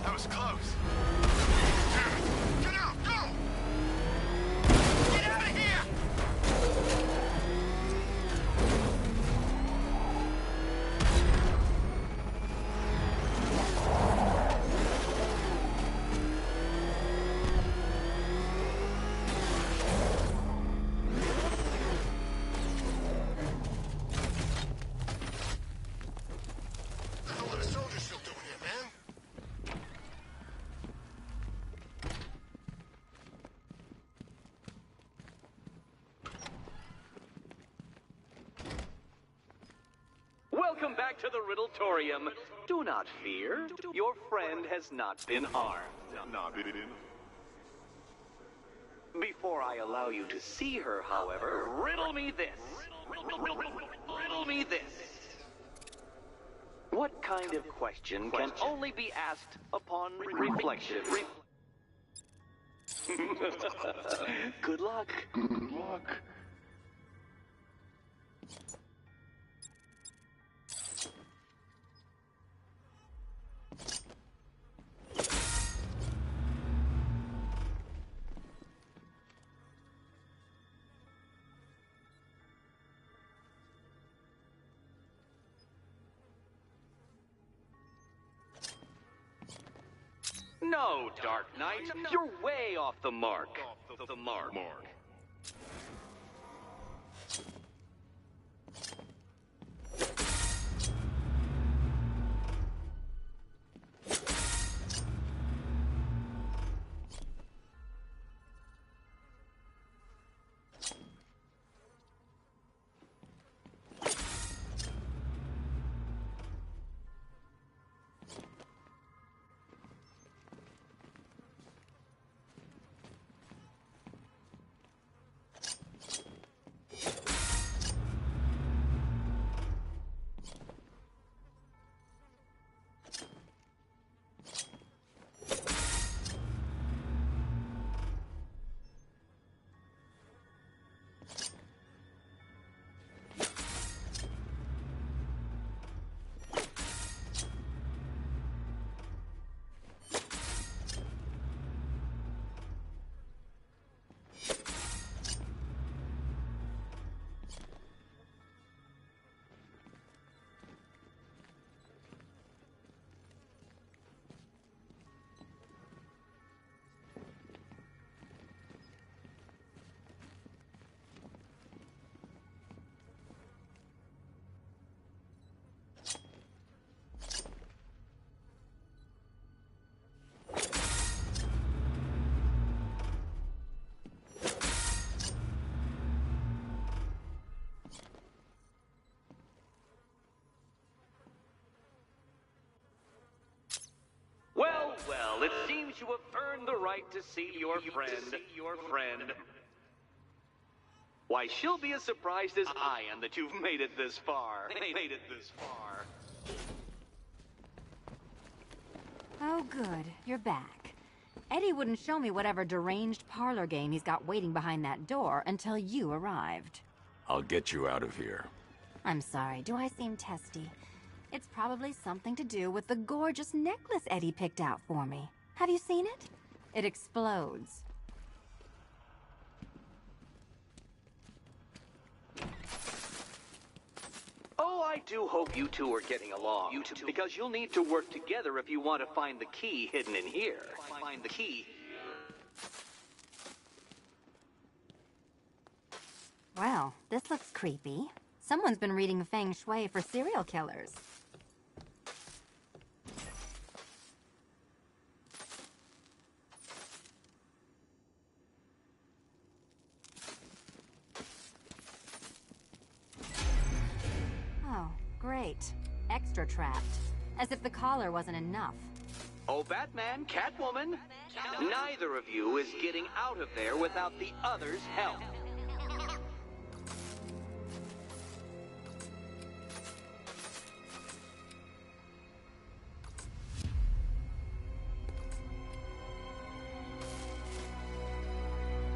That was close. Get out! Go! Get out of here! What are the soldiers still doing here, man? Welcome back to the Riddletorium. Do not fear. Your friend has not been harmed. Before I allow you to see her, however, riddle me this. Riddle me this. What kind of question can only be asked upon reflection? Good luck. Good luck. No, Dark Knight. You're way off the mark. Well, it seems you have earned the right to see your friend. Why, she'll be as surprised as I am that you've made it this far. Oh, good. You're back. Eddie wouldn't show me whatever deranged parlor game he's got waiting behind that door until you arrived. I'll get you out of here. I'm sorry, do I seem testy? It's probably something to do with the gorgeous necklace Eddie picked out for me. Have you seen it? It explodes. Oh, I do hope you two are getting along. Because you'll need to work together if you want to find the key hidden in here. Find the key. Well, this looks creepy. Someone's been reading feng shui for serial killers. Oh, great. Extra trapped. As if the collar wasn't enough. Oh, Batman, Catwoman, neither of you is getting out of there without the other's help.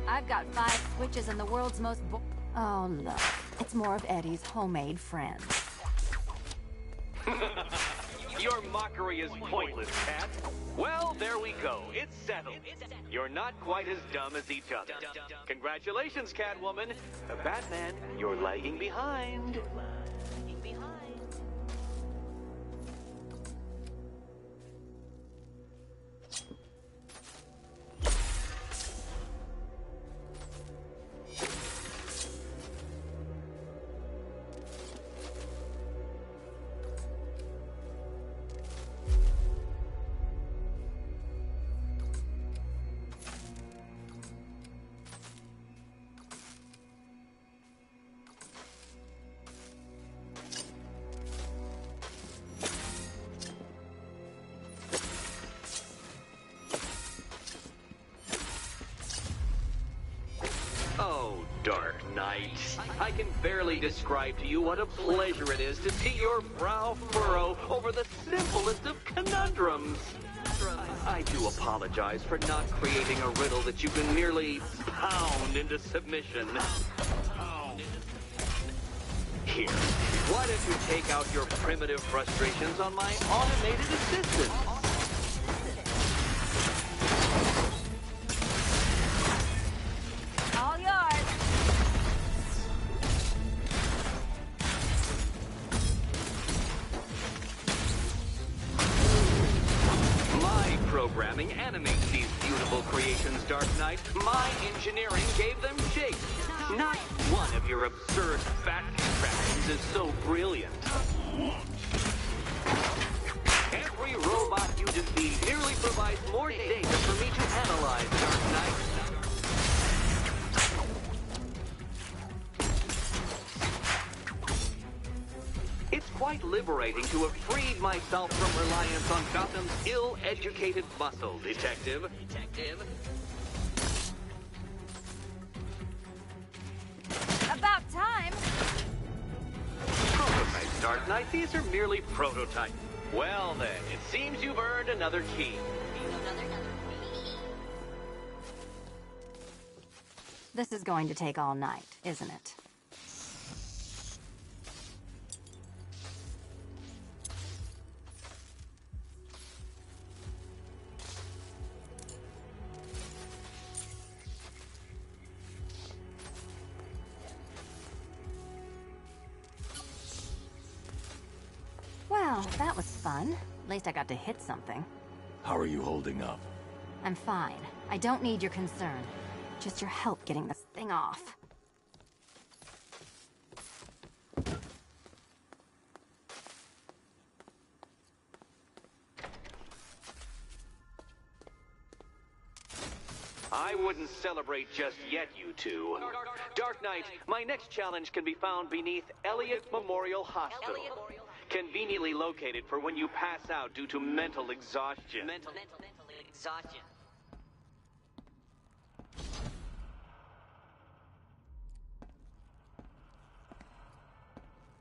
I've got 5 switches in the world's most oh, look. It's more of Eddie's homemade friends. Your mockery is pointless, Cat. Well, there we go. It's settled. You're not quite as dumb as each other. Congratulations, Catwoman. Batman, you're lagging behind. Oh, Dark Knight. I can barely describe to you what a pleasure it is to see your brow furrow over the simplest of conundrums. I do apologize for not creating a riddle that you can merely pound into submission. Here, why don't you take out your primitive frustrations on my automated assistant? All yours. My programming animates these beautiful creations, Dark Knight. My engineering gave them shape. Not one of your absurd fat contraptions is so brilliant. Every robot you defeat merely provides more data for me to analyze, Dark Knight. It's quite liberating to have freed myself from reliance on Gotham's ill-educated muscle, Detective. About time. Prototypes, Dark Knight. These are merely prototypes. Well then, it seems you've earned another key. This is going to take all night, isn't it? Well, that was fun. At least I got to hit something. How are you holding up? I'm fine. I don't need your concern. Just your help getting this thing off. I wouldn't celebrate just yet, you two. Dark Knight, my next challenge can be found beneath Elliott Memorial Hospital. Conveniently located for when you pass out due to mental exhaustion. Mental exhaustion.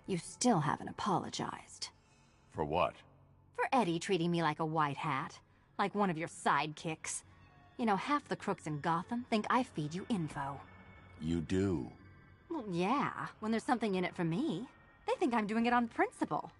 You still haven't apologized. For what? For Eddie treating me like a white hat. Like one of your sidekicks. You know, half the crooks in Gotham think I feed you info. You do. Well, yeah, when there's something in it for me. They think I'm doing it on principle.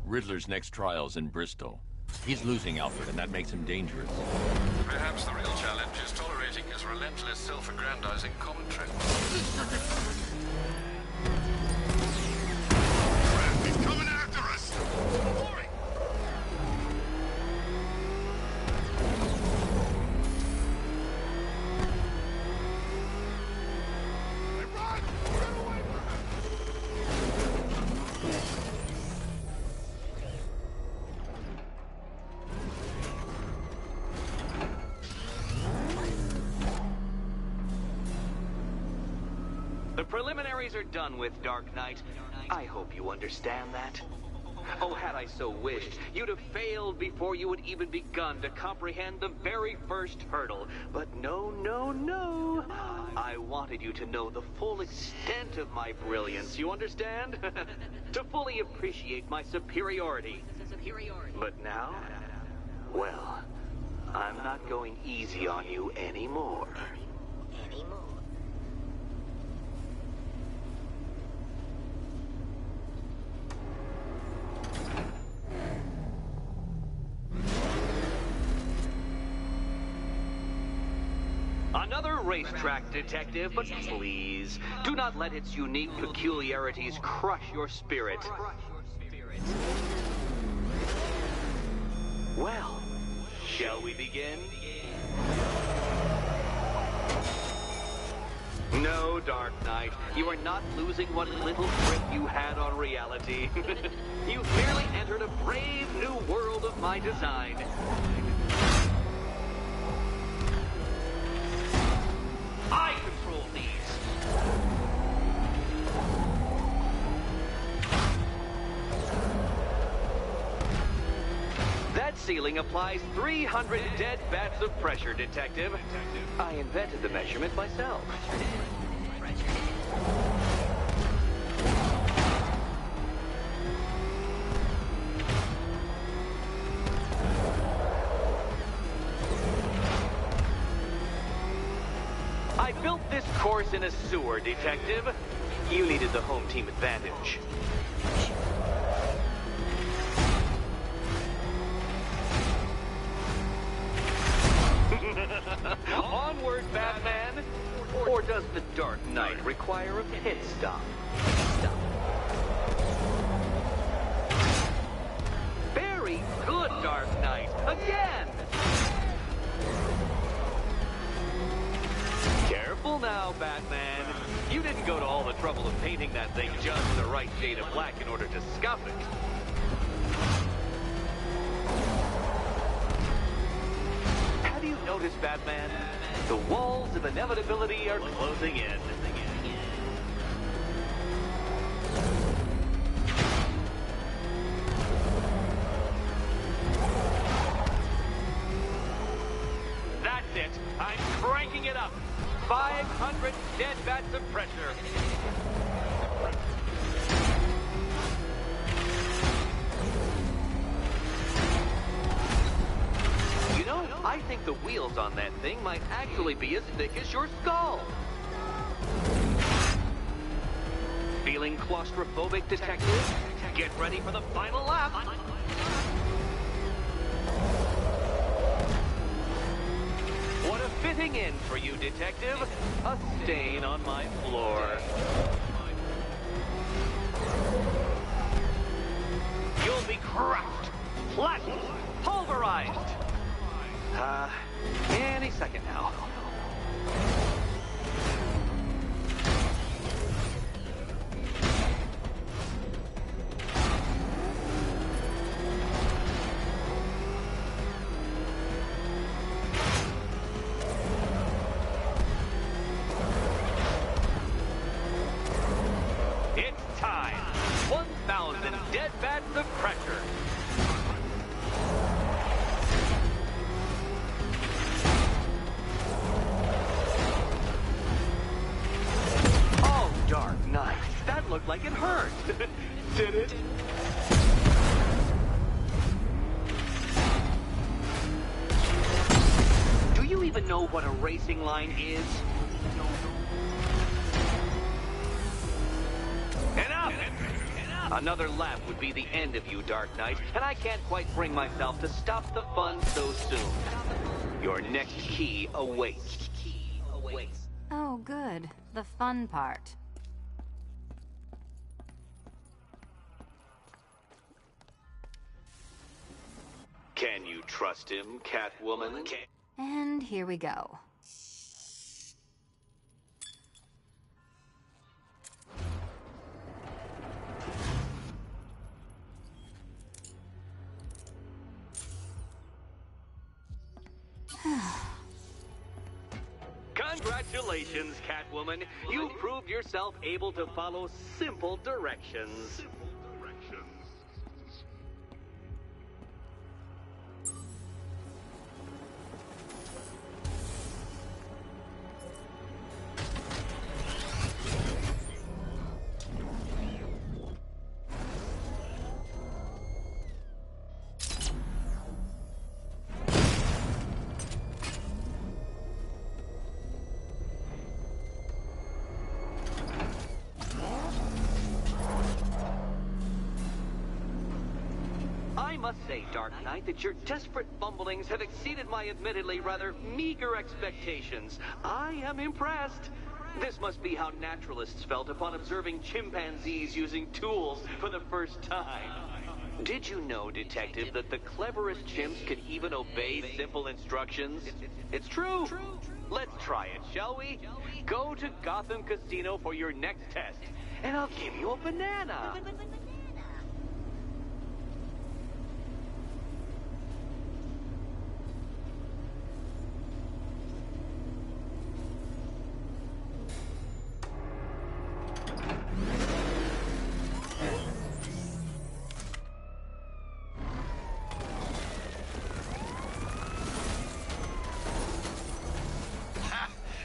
Riddler's next trial's in Bristol. He's losing Alfred, and that makes him dangerous. Perhaps the real challenge is tolerating his relentless, self-aggrandizing commentary. He's coming after us! Hurry! Hey, run! Get away from him! The preliminaries are done with, Dark Knight. I hope you understand that. Oh, had I so wished, you'd have failed before you had even begun to comprehend the very first hurdle. But no, no, no. I wanted you to know the full extent of my brilliance, you understand? To fully appreciate my superiority. But now, well, I'm not going easy on you anymore. Another racetrack, detective, but please, do not let its unique peculiarities crush your spirit. Well, shall we begin? No, Dark Knight, you are not losing what little grip you had on reality. You've merely entered a brave new world of my design. I control these. That ceiling applies 300 dead bats of pressure, Detective. I invented the measurement myself. I built this course in a sewer, Detective. You needed the home team advantage. Onward, Batman! Or does the Dark Knight require a pit stop? Very good, Dark Knight! Again! Careful now, Batman. You didn't go to all the trouble of painting that thing just the right shade of black in order to scuff it. Have you noticed, Batman? The walls of inevitability are closing in. That's it. I'm cranking it up. 500 dead bats of pressure. You know, I think the wheels on that thing might actually be as thick as your skull. Feeling claustrophobic, Detective? Get ready for the final lap. What a fitting in for you, Detective. A stain on my floor. You'll be crushed, flattened, pulverized. Any second now. It's time. 1,000 dead bats of pressure. Oh, Dark Knight, that looked like it hurt. Did it? Do you even know what a racing line is? Enough! Another lap would be the end of you, Dark Knight, and I can't quite bring myself to stop the fun so soon. Your next key awaits. Oh, good. The fun part. Can you trust him, Catwoman? And here we go. Congratulations, Catwoman. You proved yourself able to follow simple directions. must say, Dark Knight, that your desperate fumblings have exceeded my admittedly rather meager expectations. I am impressed. This must be how naturalists felt upon observing chimpanzees using tools for the first time. Did you know, Detective, that the cleverest chimps can even obey simple instructions? It's true. Let's try it, shall we? Go to Gotham Casino for your next test, and I'll give you a banana.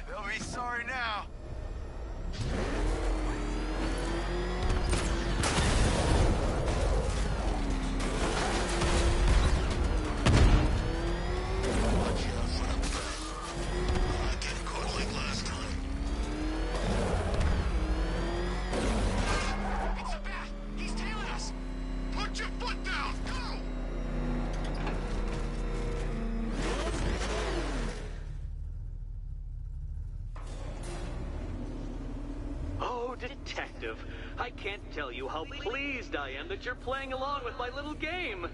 They'll be sorry now. It's a bat! He's tailing us! Put your foot down! Go! Oh, Detective, I can't tell you how pleased I am that you're playing along with my little game.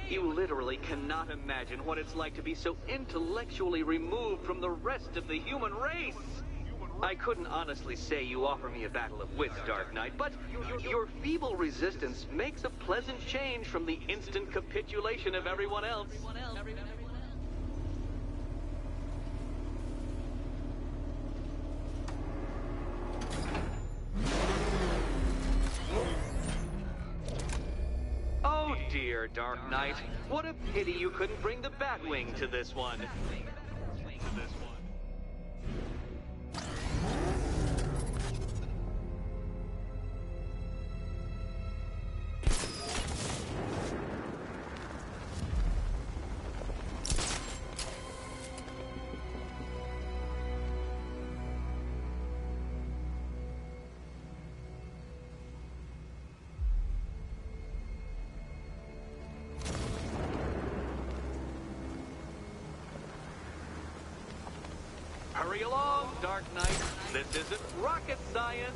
You literally cannot imagine what it's like to be so intellectually removed from the rest of the human race. I couldn't honestly say you offer me a battle of wits, Dark Knight, but your feeble resistance makes a pleasant change from the instant capitulation of everyone else. Oh dear, Dark Knight. What a pity you couldn't bring the Batwing to this one. Hurry along, Dark Knight. This isn't rocket science.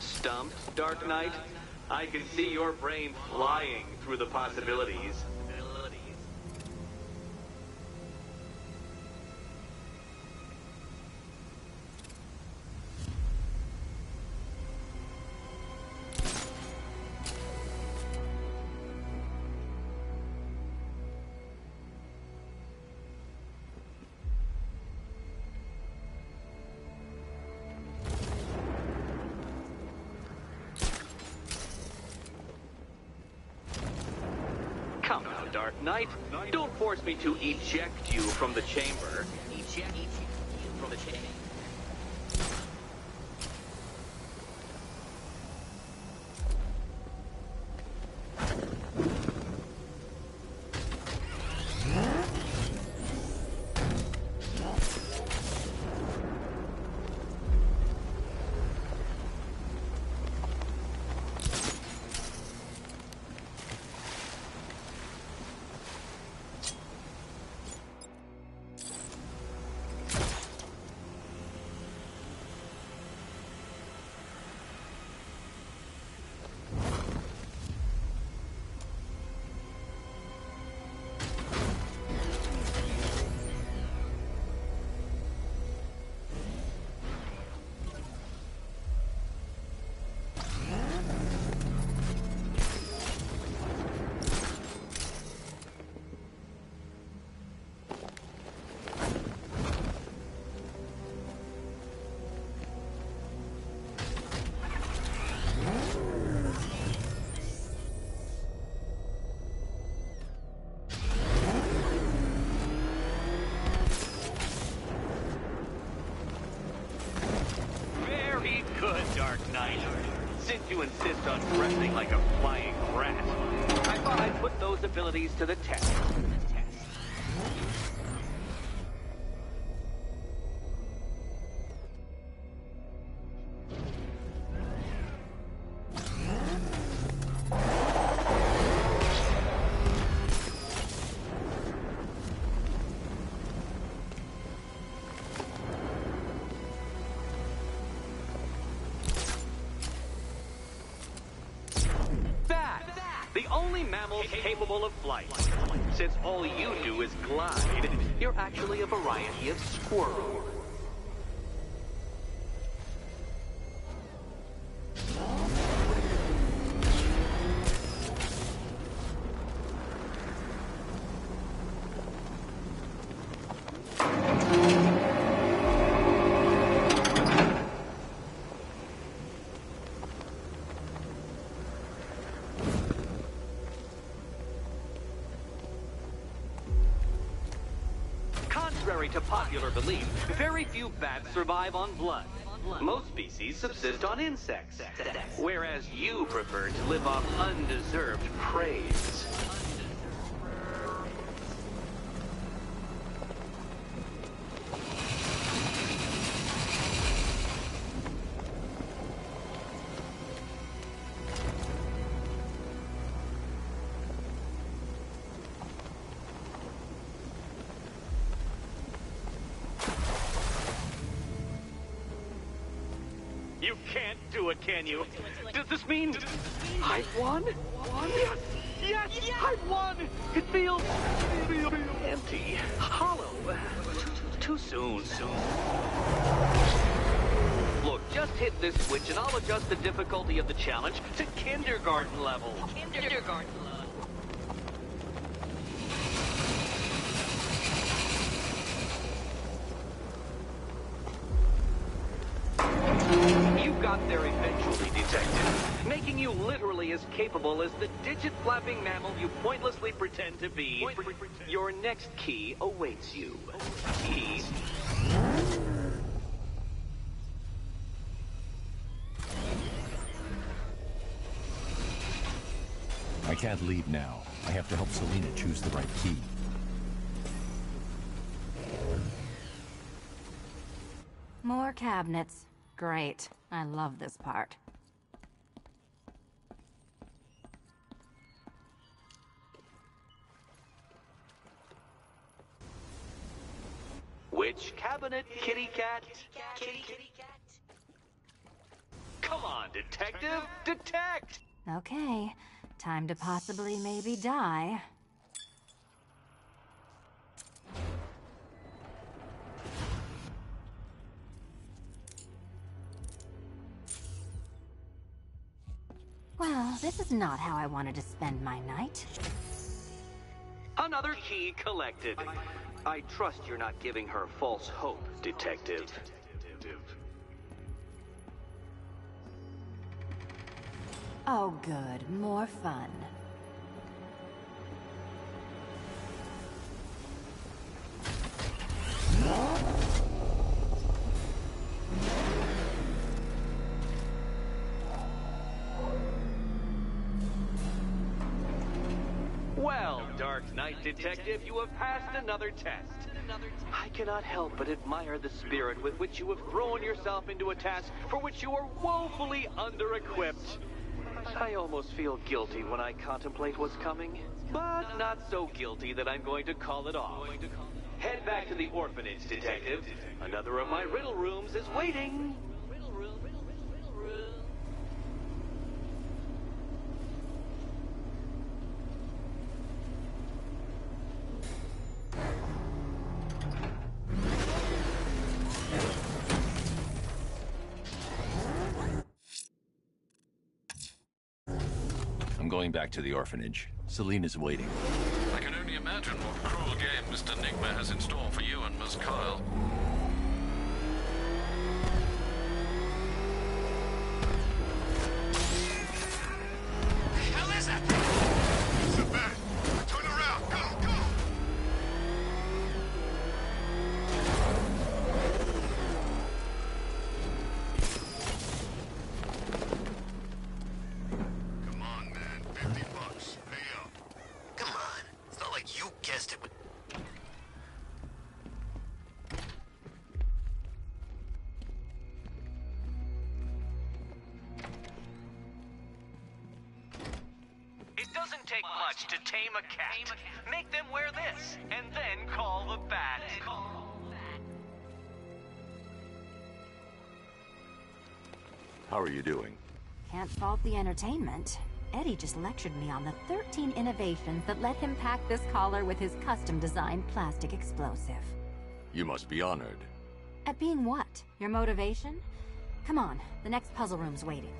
Stumped, Dark Knight? I can see your brain flying through the possibilities. Come now, Dark Knight. Don't force me to eject you from the chamber. Eject you from the chamber. insist on dressing like a flying rat. I thought I'd put those abilities to the test. The only mammal capable of flight. Since all you do is glide, you're actually a variety of squirrel. Contrary to popular belief, very few bats survive on blood. Most species subsist on insects, whereas you prefer to live off undeserved praise. You can't do it, can you? Does this mean I've won? Yes! Yes! I've won! It feels empty, hollow. Too soon. Look, just hit this switch and I'll adjust the difficulty of the challenge to kindergarten level. Kindergarten level. You got there eventually, Detective, making you literally as capable as the digit-flapping mammal you pointlessly pretend to be. Your next key awaits you. Key. I can't leave now. I have to help Selina choose the right key. More cabinets. Great. I love this part. Which cabinet, kitty cat? Kitty cat? Come on, detective! Detect! Okay. Time to possibly maybe die. Well, this is not how I wanted to spend my night. Another key collected. I trust you're not giving her false hope, Detective. Oh, good. More fun. Well, Dark Knight Detective, you have passed another test. I cannot help but admire the spirit with which you have thrown yourself into a task for which you are woefully under-equipped. I almost feel guilty when I contemplate what's coming, but not so guilty that I'm going to call it off. Head back to the orphanage, Detective. Another of my riddle rooms is waiting. Riddle room. I'm going back to the orphanage. Selina's waiting. I can only imagine what cruel game Mr. Nigma has in store for you and Miss Kyle. The hell is it? It's a bat. Turn around. Go. Doesn't take much to tame a cat. Make them wear this, and then call the bat. How are you doing? Can't fault the entertainment. Eddie just lectured me on the 13 innovations that let him pack this collar with his custom-designed plastic explosive. You must be honored. At being what? Your motivation? Come on, the next puzzle room's waiting.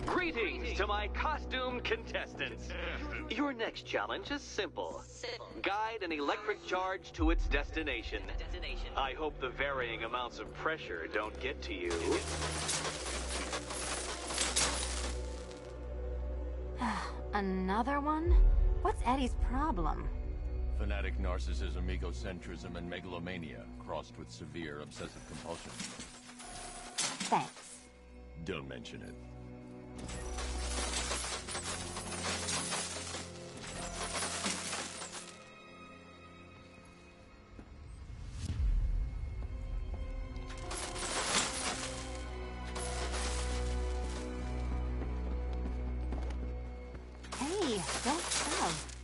Greetings to my costumed contestants. Your next challenge is simple. Guide an electric charge to its destination. I hope the varying amounts of pressure don't get to you. Another one? What's Eddie's problem? Fanatic narcissism, egocentrism, and megalomania, crossed with severe obsessive compulsion. Thanks. Don't mention it. Hey, don't shove.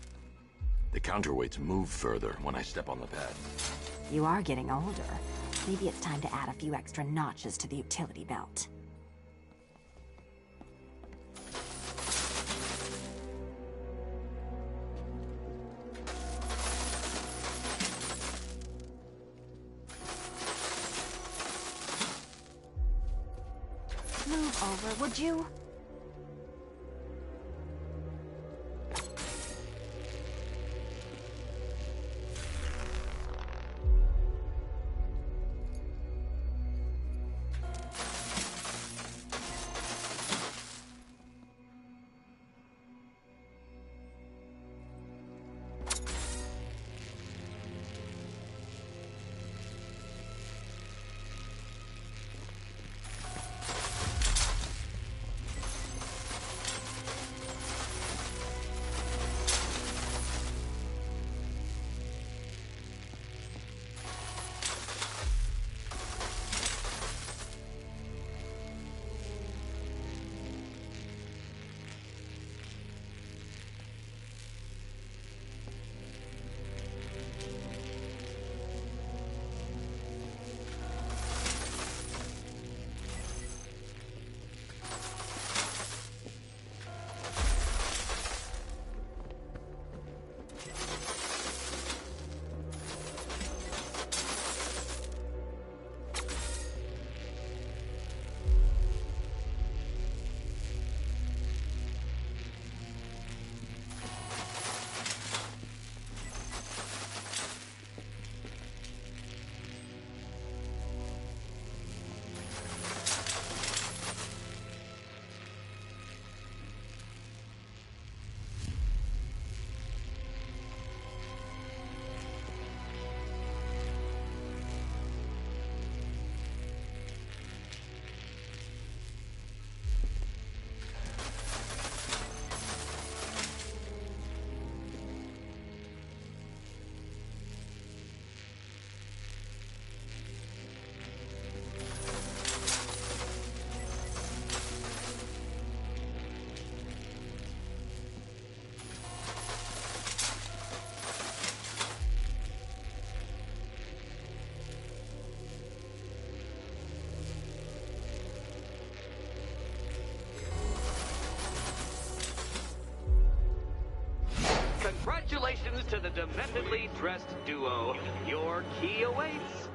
The counterweights move further when I step on the pad. You are getting older. Maybe it's time to add a few extra notches to the utility belt. Move over, would you? Congratulations to the dementedly dressed duo. Your key awaits.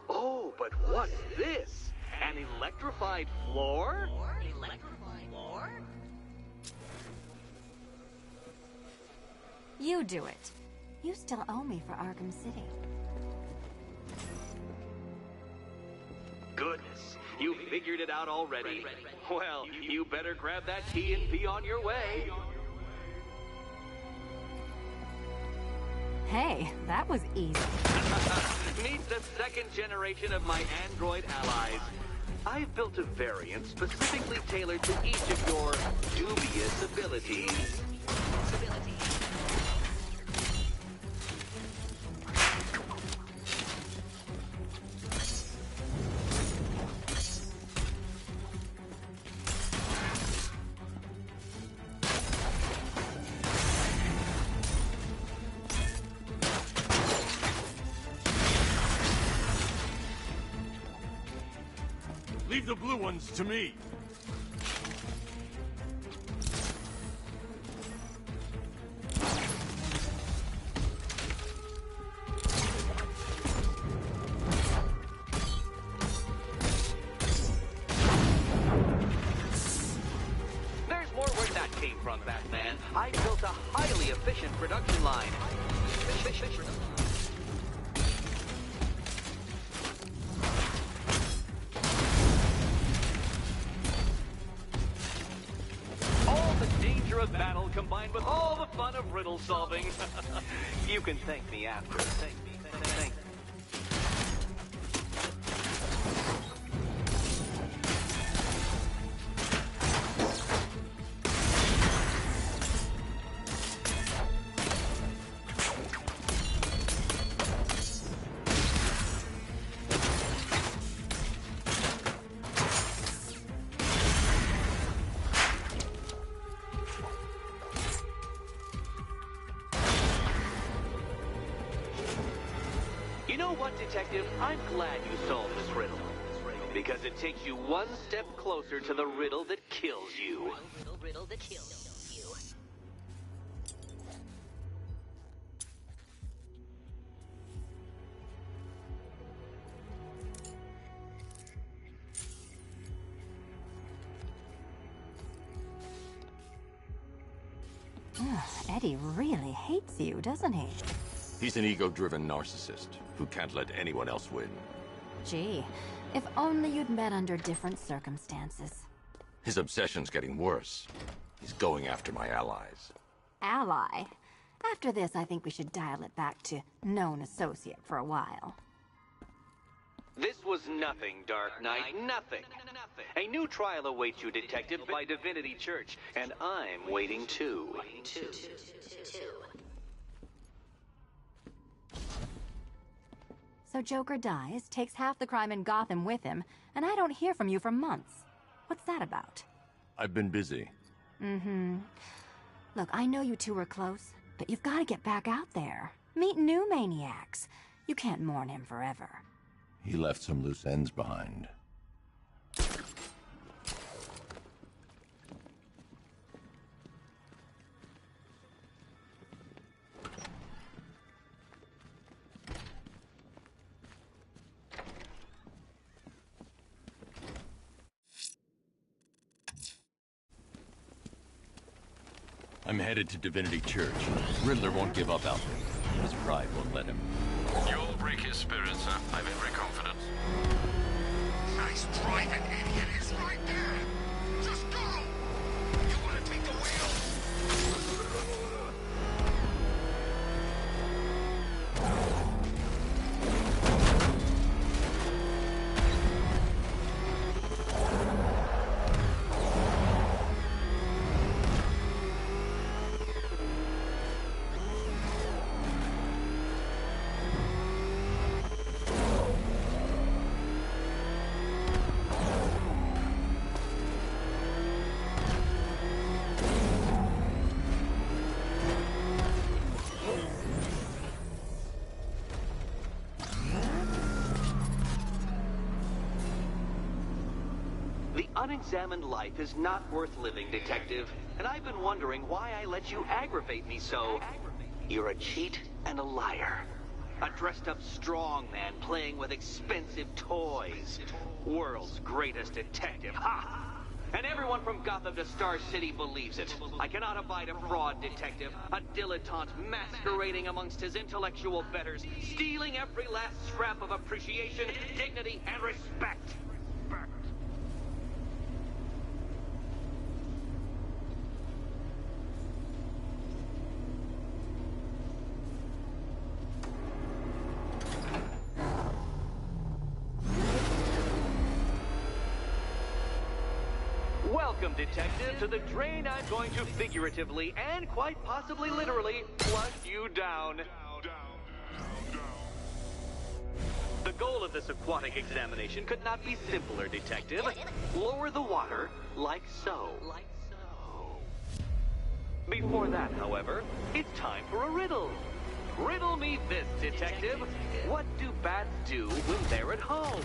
Oh, but what's this? An electrified floor? You do it. You still owe me for Arkham City. Goodness, you figured it out already. Well, you better grab that key and be on your way. Hey, that was easy. Meet the second generation of my android allies. I've built a variant specifically tailored to each of your dubious abilities. Leave the blue ones to me. There's more where that came from, Batman. I built a highly efficient production line. All the danger of battle combined with all the fun of riddle solving. You can thank me after. Thank me. You know what, Detective? I'm glad you solved this riddle. Because it takes you one step closer to the riddle that kills you. Riddle that kills you. Eddie really hates you, doesn't he? He's an ego-driven narcissist who can't let anyone else win. Gee, if only you'd met under different circumstances. His obsession's getting worse. He's going after my allies. Ally? After this, I think we should dial it back to known associate for a while. This was nothing, Dark Knight, nothing. A new trial awaits you, Detective, by Divinity Church, and I'm waiting too. So Joker dies, takes half the crime in Gotham with him, and I don't hear from you for months. What's that about? I've been busy. Look, I know you two were close, but you've got to get back out there. Meet new maniacs. You can't mourn him forever. He left some loose ends behind. I'm headed to Divinity Church. Riddler won't give up out there. His pride won't let him. You'll break his spirit, sir. I've every confidence. Nice driving, idiot. It's right there. Just go. You want to take the wheel? Unexamined life is not worth living, Detective. And I've been wondering why I let you aggravate me so. You're a cheat and a liar. A dressed-up strongman playing with expensive toys. World's greatest detective, ha! And everyone from Gotham to Star City believes it. I cannot abide a fraud detective, a dilettante masquerading amongst his intellectual betters, stealing every last scrap of appreciation, dignity, and respect. Welcome, Detective, to the drain I'm going to figuratively and quite possibly literally flush you down. The goal of this aquatic examination could not be simpler, Detective. Lower the water like so. Before that, however, it's time for a riddle. Riddle me this, Detective. What do bats do when they're at home?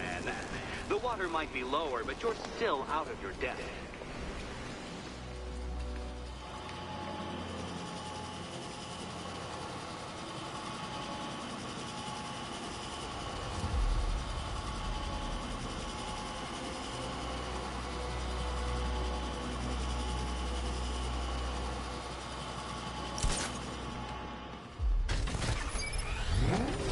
man. The water might be lower, but you're still out of your depth.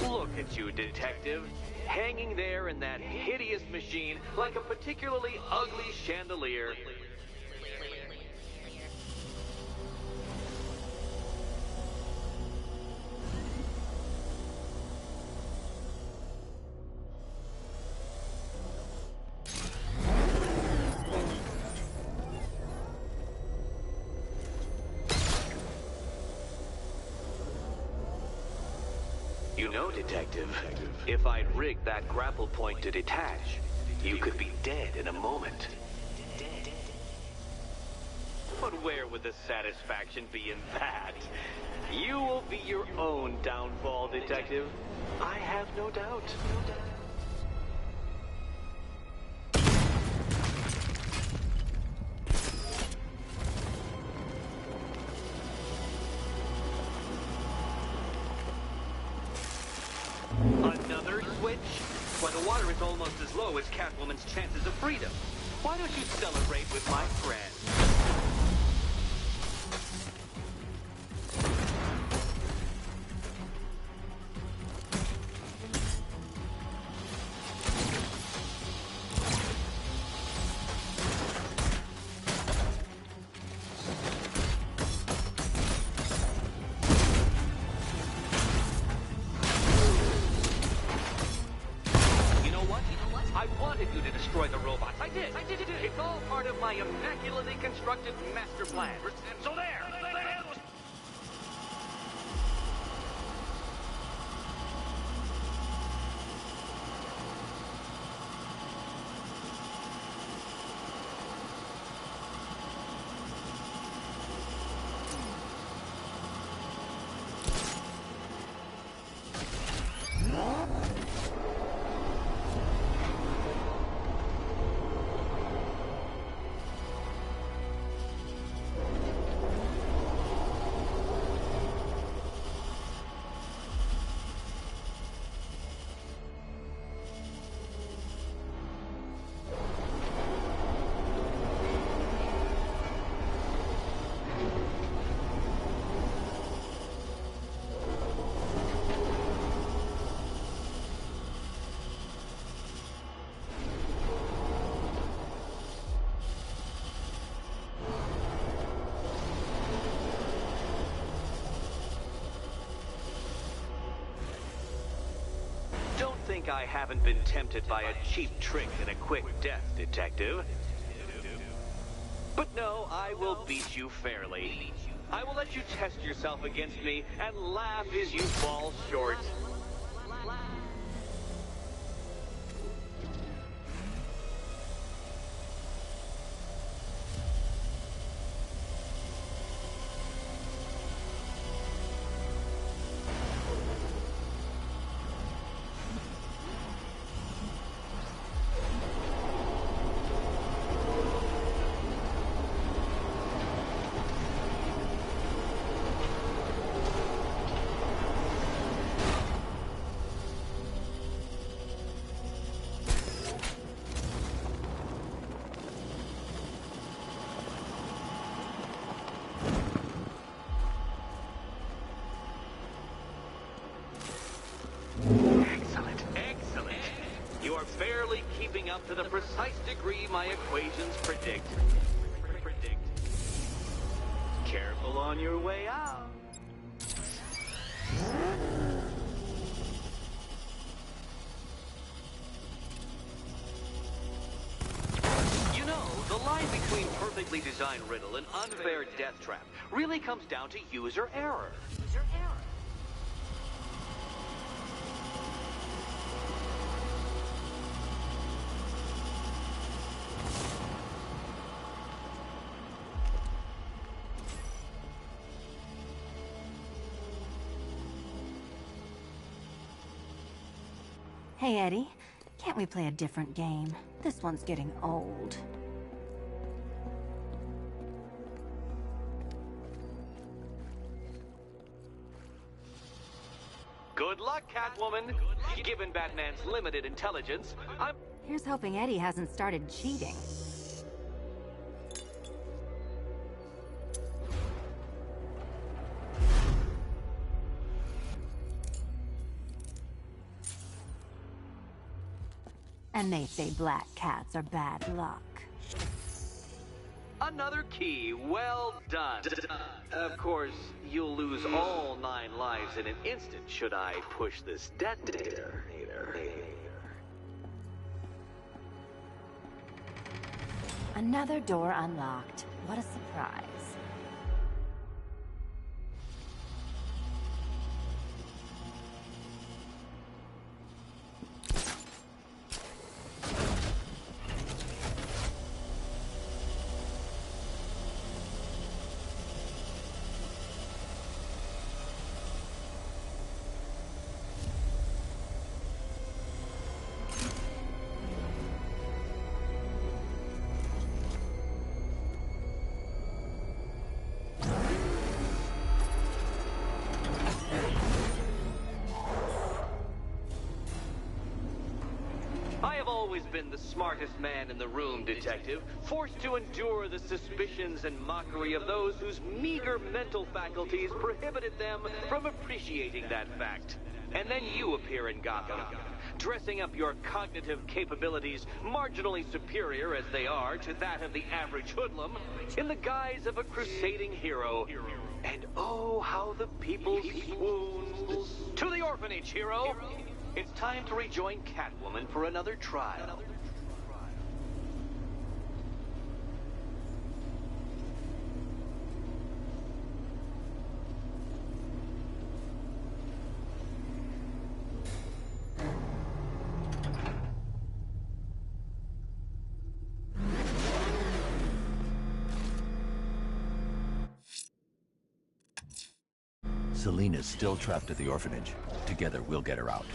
Look at you, detective. Hanging there in that hideous machine like a particularly ugly chandelier. You know, detective, if I'd rigged that grapple point to detach, you could be dead in a moment. But where would the satisfaction be in that? You will be your own downfall, detective. I have no doubt. Another switch? Why, the water is almost as low as Catwoman's chances of freedom. Why don't you celebrate with my friend? I wanted you to destroy the robots. I did. It's all part of my immaculately constructed master plan. So there. Don't think I haven't been tempted by a cheap trick and a quick death, detective. But no, I will beat you fairly. I will let you test yourself against me and laugh as you fall short. Excellent. You are barely keeping up to the precise degree my equations predict. Careful on your way out. You know, the line between perfectly designed riddle and unfair death trap really comes down to user error. Hey, Eddie. can't we play a different game? This one's getting old. Good luck, Catwoman. Given Batman's limited intelligence, I'm... Here's hoping Eddie hasn't started cheating. And they say black cats are bad luck. Another key. Well done. Of course, you'll lose all 9 lives in an instant should I push this detonator. Another door unlocked. What a surprise. Always been the smartest man in the room, Detective, forced to endure the suspicions and mockery of those whose meager mental faculties prohibited them from appreciating that fact. And then you appear in Gotham, dressing up your cognitive capabilities, marginally superior as they are to that of the average hoodlum, in the guise of a crusading hero. And oh, how the people swooned. To the orphanage, hero! It's time to rejoin Catwoman for another trial. Selina's still trapped at the orphanage. Together, we'll get her out.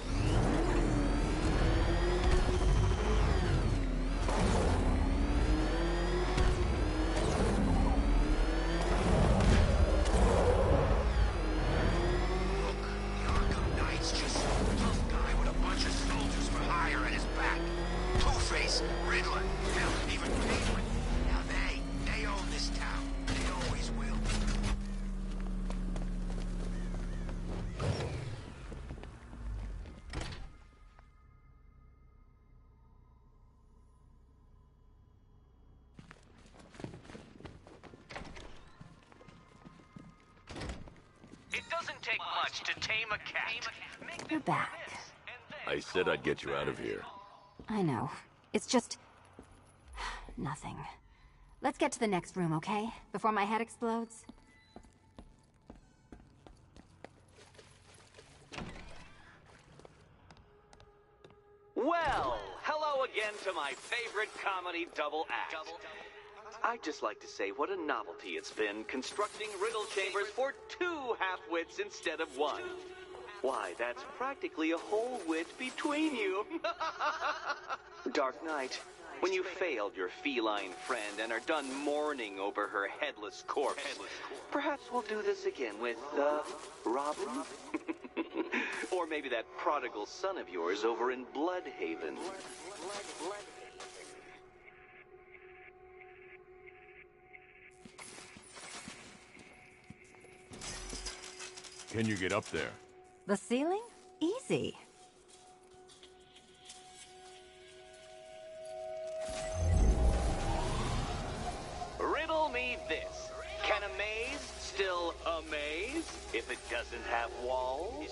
Take much to tame a cat. You're back. I said I'd get you out of here. I know. It's just... nothing. Let's get to the next room, okay? Before my head explodes. Well, hello again to my favorite comedy double act. I'd just like to say what a novelty it's been constructing riddle chambers for 2 half-wits instead of 1. Why, that's practically a whole wit between you. Dark Knight, when you failed your feline friend and are done mourning over her headless corpse, perhaps we'll do this again with, Robin? Or maybe that prodigal son of yours over in Bloodhaven. Can you get up there? The ceiling? Easy. Riddle me this. Can a maze still amaze if it doesn't have walls?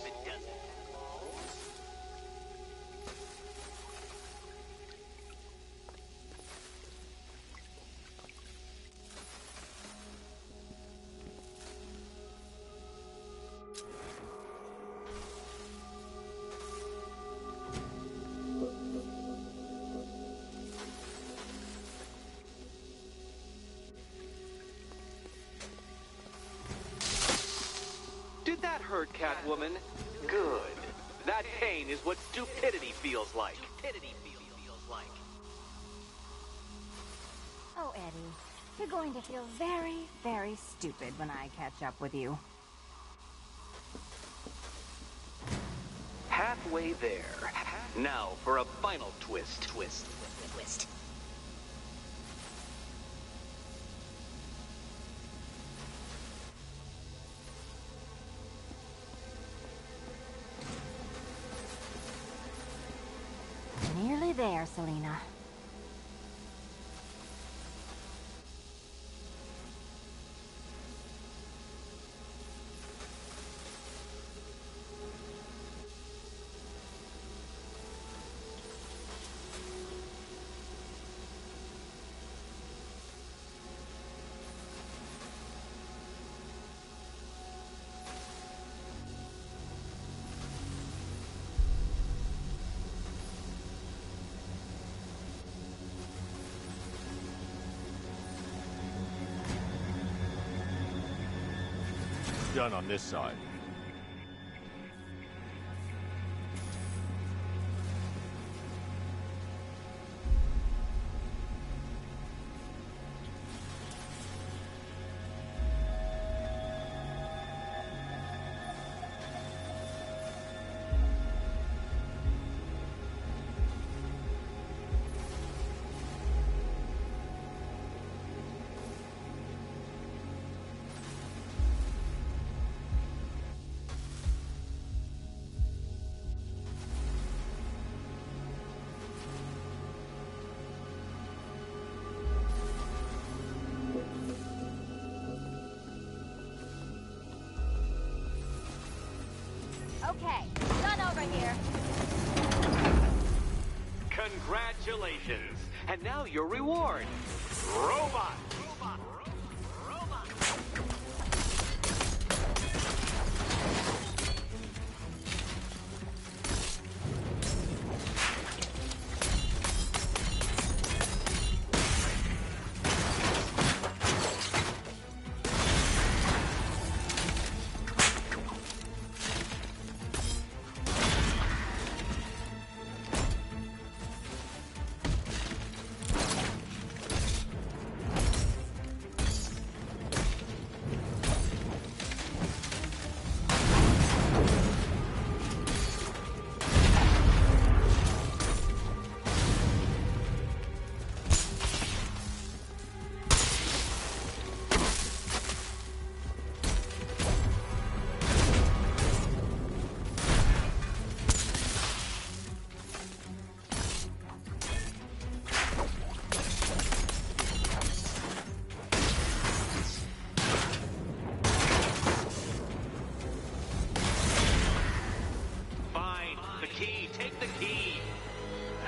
Did that hurt, Catwoman? Good. That pain is what stupidity feels like. You're going to feel very, very stupid when I catch up with you. Halfway there. Now for a final twist. Twist. Nearly there, Selena. Done on this side. Okay, done over here. Congratulations! And now your reward. Robot!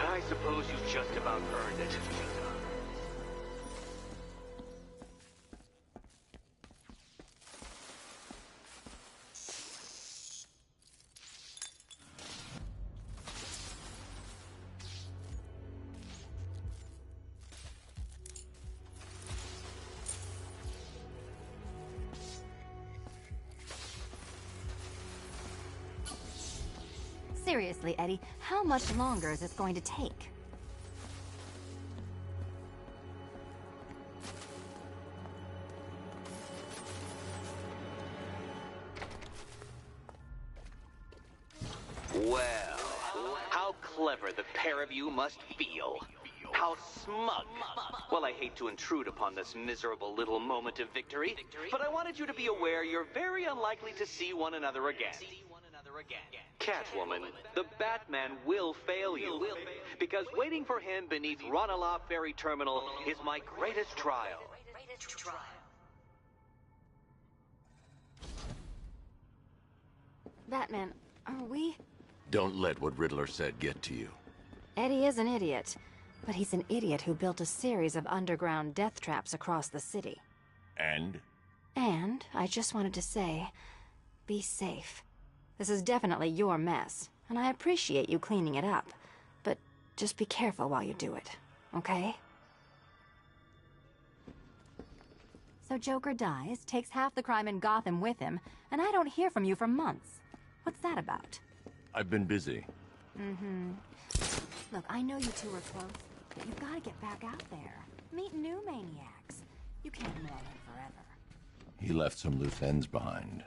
I suppose you've just about earned it. Seriously, Eddie, how much longer is this going to take? Well, how clever the pair of you must feel. How smug. Well, I hate to intrude upon this miserable little moment of victory, but I wanted you to be aware you're very unlikely to see one another again. Catwoman, the Batman will fail you, because waiting for him beneath Ranelagh Ferry Terminal is my greatest trial. Batman, are we... Don't let what Riddler said get to you. Eddie is an idiot, but he's an idiot who built a series of underground death traps across the city. And? And I just wanted to say, be safe. This is definitely your mess, and I appreciate you cleaning it up, but just be careful while you do it, okay? So Joker dies, takes half the crime in Gotham with him, and I don't hear from you for months. What's that about? I've been busy. Look, I know you two are close, but you've got to get back out there. Meet new maniacs. You can't maul him forever. He left some loose ends behind.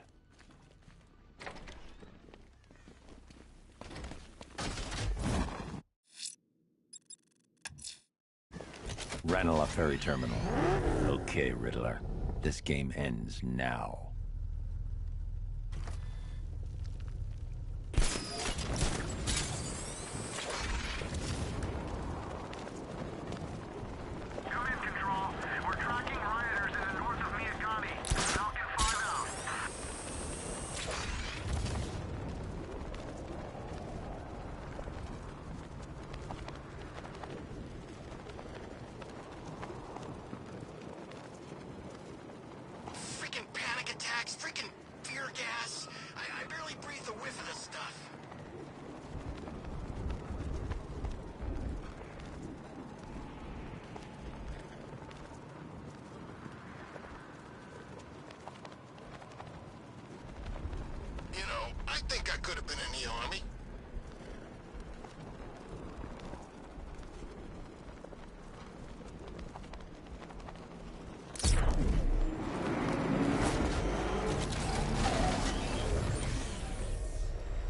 Ranelagh Ferry Terminal. Okay, Riddler. This game ends now. Come in, Control. We're tracking rioters in the north of Miyagani. Falcon 5 out. Freaking panic attacks, freaking fear gas. I barely breathe a whiff of this stuff. You know, I think I could have been in the Army.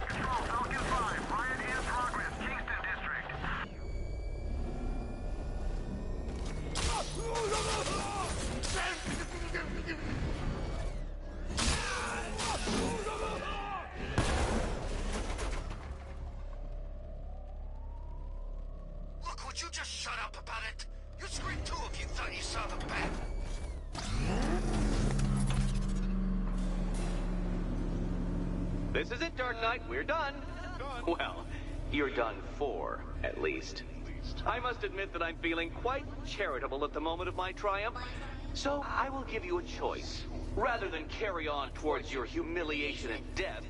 Control, Falcon 5, riot in progress, Kingston District. Look, would you just shut up about it? You'd scream too if you thought you saw the bat. This is it, Dark Knight. We're done. Well, you're done for, at least. I must admit that I'm feeling quite charitable at the moment of my triumph. So I will give you a choice. Rather than carry on towards your humiliation and death,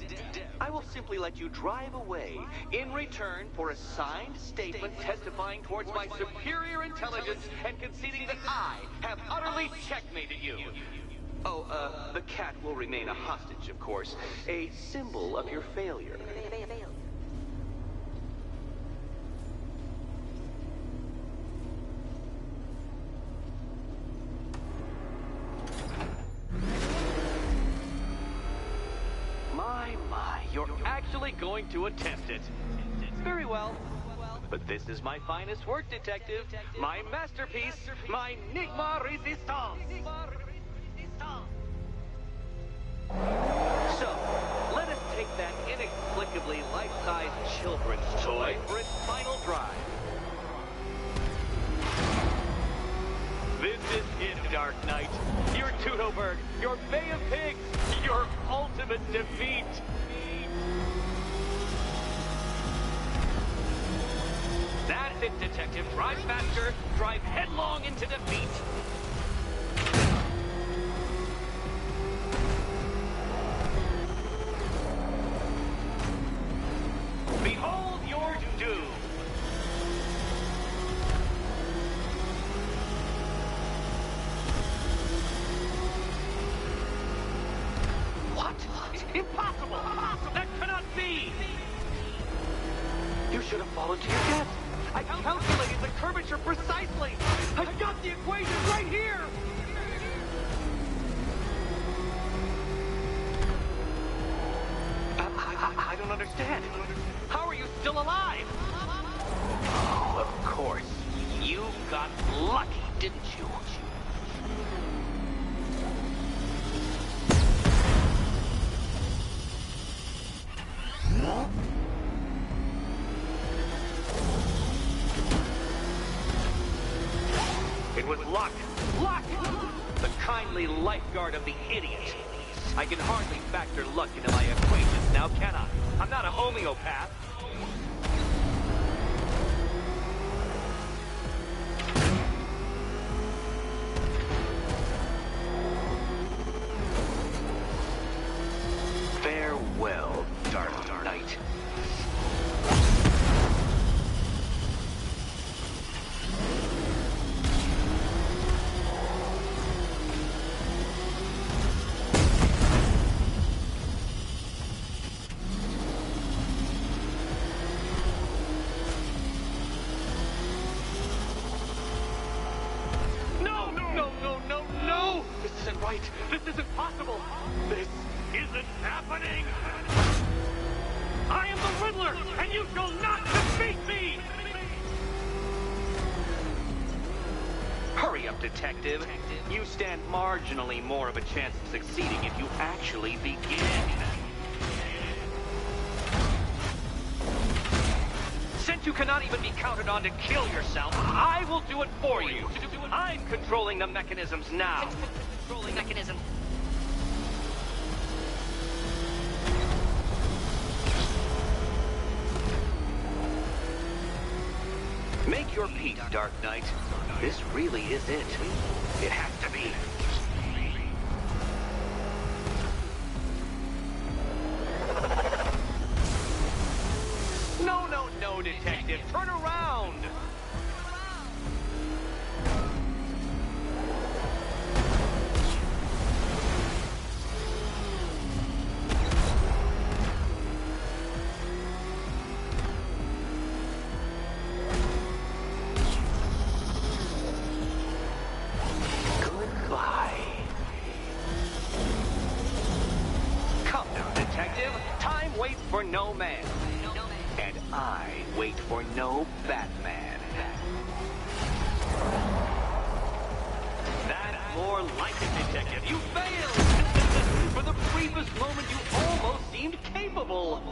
I will simply let you drive away in return for a signed statement testifying towards my superior intelligence and conceding that I have utterly checkmated you. Oh, the cat will remain a hostage, of course. A symbol of your failure. My, you're actually going to attempt it. Very well. But this is my finest work, detective. My masterpiece. My Enigma Resistance. So, let us take that inexplicably life-size children's toy for its final drive. This is it, Dark Knight. Your Tudoberg, your Bay of Pigs, your ultimate defeat. That's it, Detective. Drive faster, drive headlong into defeat. Behold your doom. What? Impossible! That cannot be! You should have fallen to your death. I calculated the curvature precisely. I've got the equation right here. I don't understand. How are you still alive? Oh, of course. You got lucky, didn't you? It was luck. Luck! The kindly lifeguard of the idiot. I can hardly factor luck into my equations now, can I? I'm not a homeopath. Farewell, Dark Knight. Knight, this isn't possible. This isn't happening. I am the Riddler, and you shall not defeat me! Hurry up, Detective. You stand marginally more of a chance of succeeding if you actually begin. Since you cannot even be counted on to kill yourself, I will do it for you. I'm controlling the mechanisms now. Controlling mechanism. Make your peace, Dark Knight. This really is it. It has to be. No, no, no, Detective. Turn around. Goodbye. Come now, Detective. Time waits for no man. And I wait for no Batman. That's more like it, Detective. You failed! For the briefest moment, you almost seemed capable.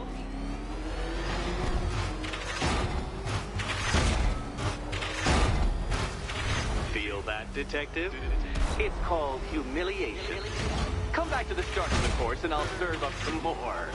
Feel that, Detective? It's called humiliation. Come back to the start of the course and I'll serve up some more.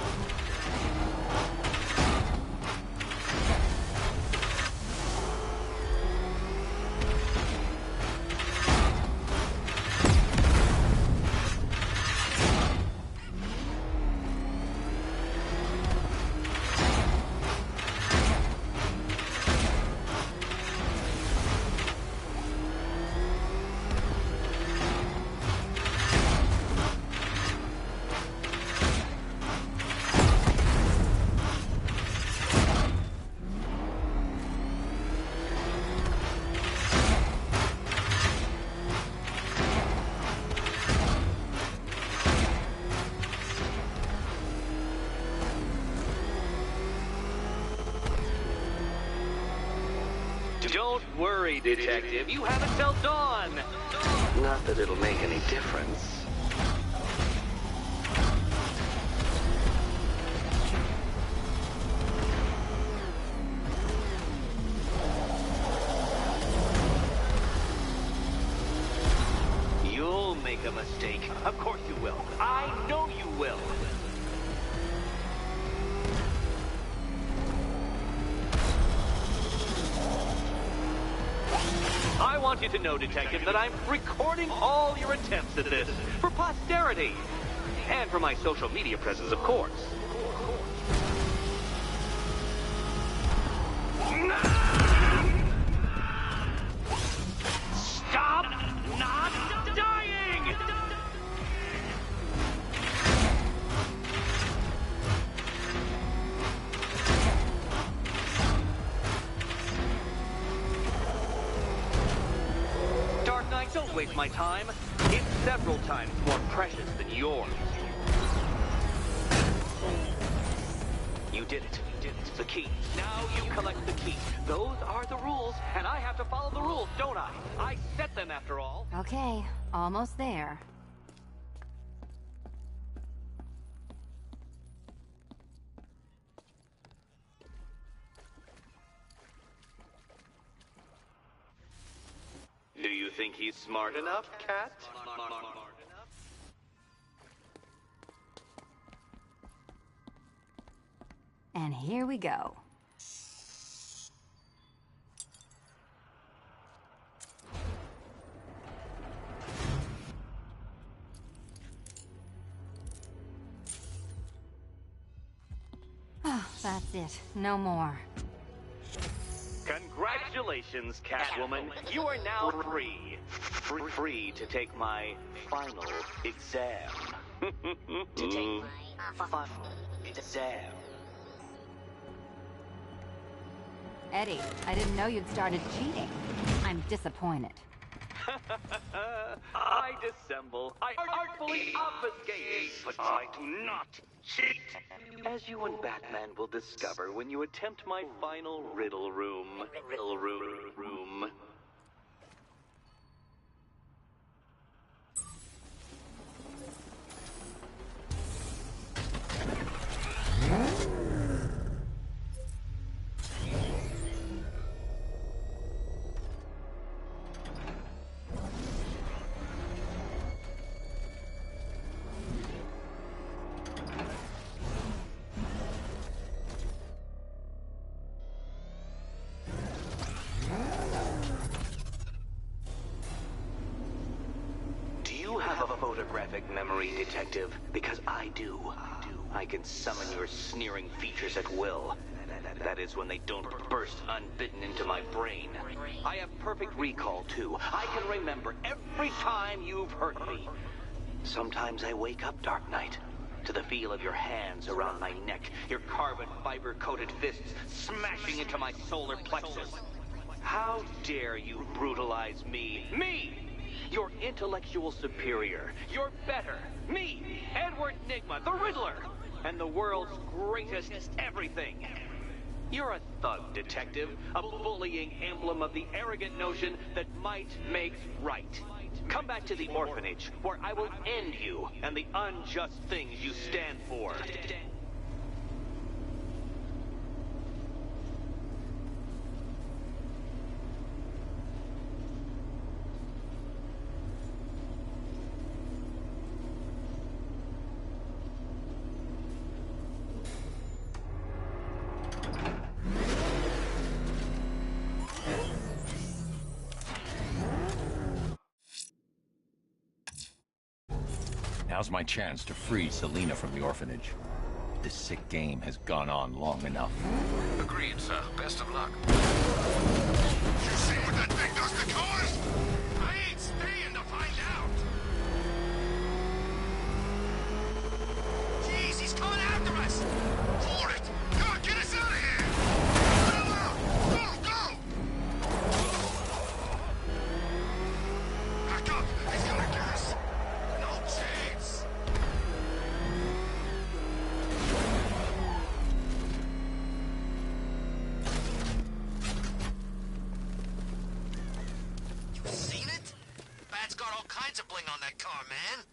Don't worry, Detective. You have until dawn. Not that it'll make any difference. You'll make a mistake. Of course you will. I know you will. I want you to know, Detective, that I'm recording all your attempts at this for posterity. And for my social media presence, of course. Stop not dying! Dark Knight, don't waste my time. It's several times more precious than yours. You did it. You did it. The key. Now you collect the key. Those are the rules, and I have to follow the rules, don't I? I set them, after all. Okay, almost there. Do you think he's smart enough, Cat? And here we go. Oh, that's it. No more. Congratulations, Catwoman. You are now free. Free to take my final exam. To take my Final exam. Eddie, I didn't know you'd started cheating. I'm disappointed. I dissemble. I artfully obfuscate. But I do not cheat. As you and Batman will discover when you attempt my final riddle room. Riddle room. Photographic memory, Detective, because I do. I can summon your sneering features at will. That is when they don't burst unbidden into my brain. I have perfect recall, too. I can remember every time you've hurt me. Sometimes I wake up, Dark Knight, to the feel of your hands around my neck, your carbon fiber-coated fists smashing into my solar plexus. How dare you brutalize me? Me! Your intellectual superior. You're better. Me, Edward Nygma, the Riddler, and the world's greatest everything. You're a thug, Detective, a bullying emblem of the arrogant notion that might makes right. Come back to the orphanage, where I will end you and the unjust things you stand for. Now's my chance to free Selina from the orphanage. This sick game has gone on long enough. Agreed, sir. Best of luck. You see what that thing does to cars? I ain't staying to find out. Jeez, he's coming after us. For it. Come on, get us out of here. Go! Back up. He's gonna get us. No chance. You seen it? Bat's got all kinds of bling on that car, man.